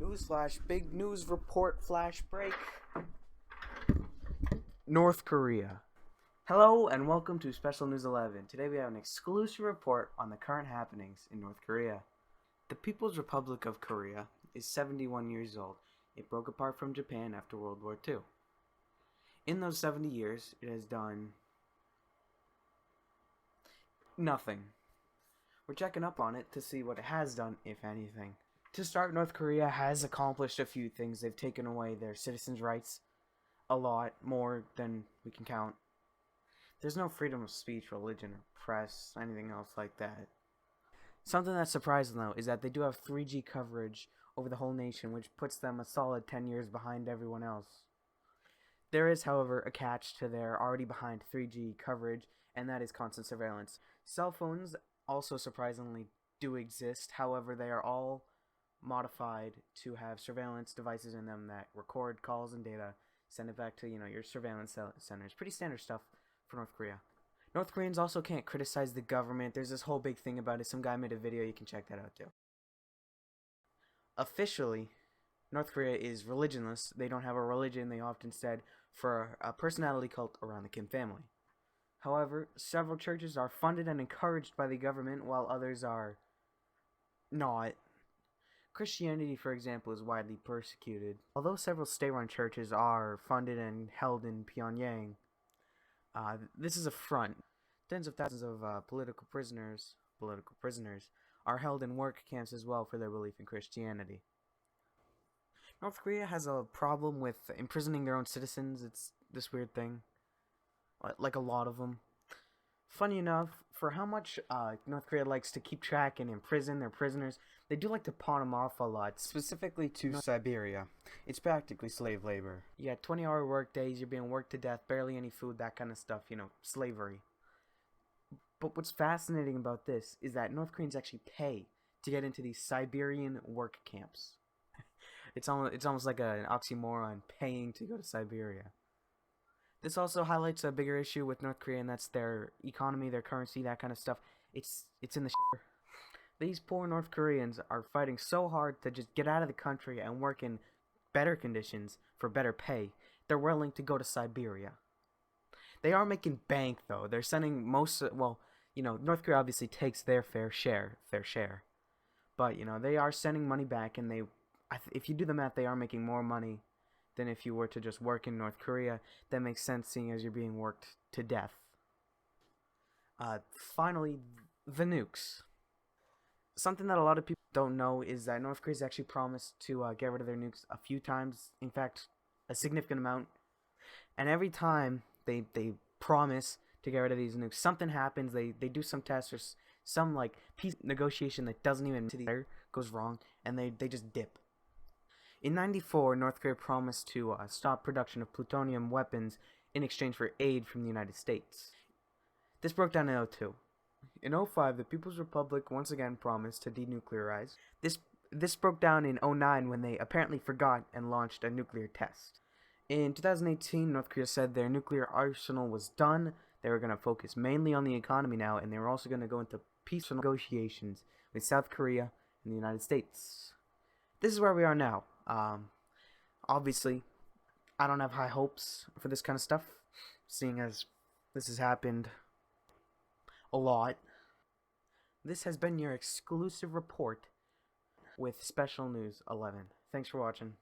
Newsflash, big news report, flash break. North Korea. Hello and welcome to Special News 11. Today we have an exclusive report on the current happenings in North Korea. The People's Republic of Korea is 71 years old. It broke apart from Japan after World War II. In those 70 years, it has done nothing. We're checking up on it to see what it has done, if anything. To start, North Korea has accomplished a few things. They've taken away their citizens' rights a lot more than we can count. There's no freedom of speech, religion, or press, anything else like that. Something that's surprising, though, is that they do have 3G coverage over the whole nation, which puts them a solid 10 years behind everyone else. There is, however, a catch to their already behind 3G coverage, and that is constant surveillance. Cell phones also surprisingly do exist, however, they are all modified to have surveillance devices in them that record calls and data, send it back to, your surveillance centers. Pretty standard stuff for North Korea. North Koreans also can't criticize the government. There's this whole big thing about it. Some guy made a video. You can check that out too. Officially, North Korea is religionless. They don't have a religion. They opt instead for a personality cult around the Kim family. However, several churches are funded and encouraged by the government, while others are not. Christianity, for example, is widely persecuted. Although several state-run churches are funded and held in Pyongyang, this is a front. Tens of thousands of political prisoners are held in work camps as well for their belief in Christianity. North Korea has a problem with imprisoning their own citizens. It's this weird thing, like a lot of them. Funny enough, for how much North Korea likes to keep track and imprison their prisoners, they do like to pawn them off a lot, specifically to Siberia. It's practically slave labor. You got 20-hour work days, you're being worked to death, barely any food, that kind of stuff, slavery. But what's fascinating about this is that North Koreans actually pay to get into these Siberian work camps. It's almost like an oxymoron, paying to go to Siberia. This also highlights a bigger issue with North Korea, and that's their economy, their currency, that kind of stuff. It's in the shit. These poor North Koreans are fighting so hard to just get out of the country and work in better conditions for better pay. They're willing to go to Siberia. They are making bank, though. They're sending North Korea obviously takes their fair share. But, they are sending money back, and if you do the math, they are making more money than if you were to just work in North Korea. That makes sense, seeing as you're being worked to death. Finally, the nukes. Something that a lot of people don't know is that North Korea's actually promised to get rid of their nukes a few times. In fact, a significant amount. And every time they promise to get rid of these nukes, something happens. They do some tests or some peace negotiation that doesn't even goes wrong, and they just dip. In '94, North Korea promised to stop production of plutonium weapons in exchange for aid from the United States. This broke down in '02. In '05, the People's Republic once again promised to denuclearize. This broke down in '09 when they apparently forgot and launched a nuclear test. In 2018, North Korea said their nuclear arsenal was done. They were going to focus mainly on the economy now, and they were also going to go into peaceful negotiations with South Korea and the United States. This is where we are now. Obviously, I don't have high hopes for this kind of stuff, seeing as this has happened a lot. This has been your exclusive report with Special News 11. Thanks for watching.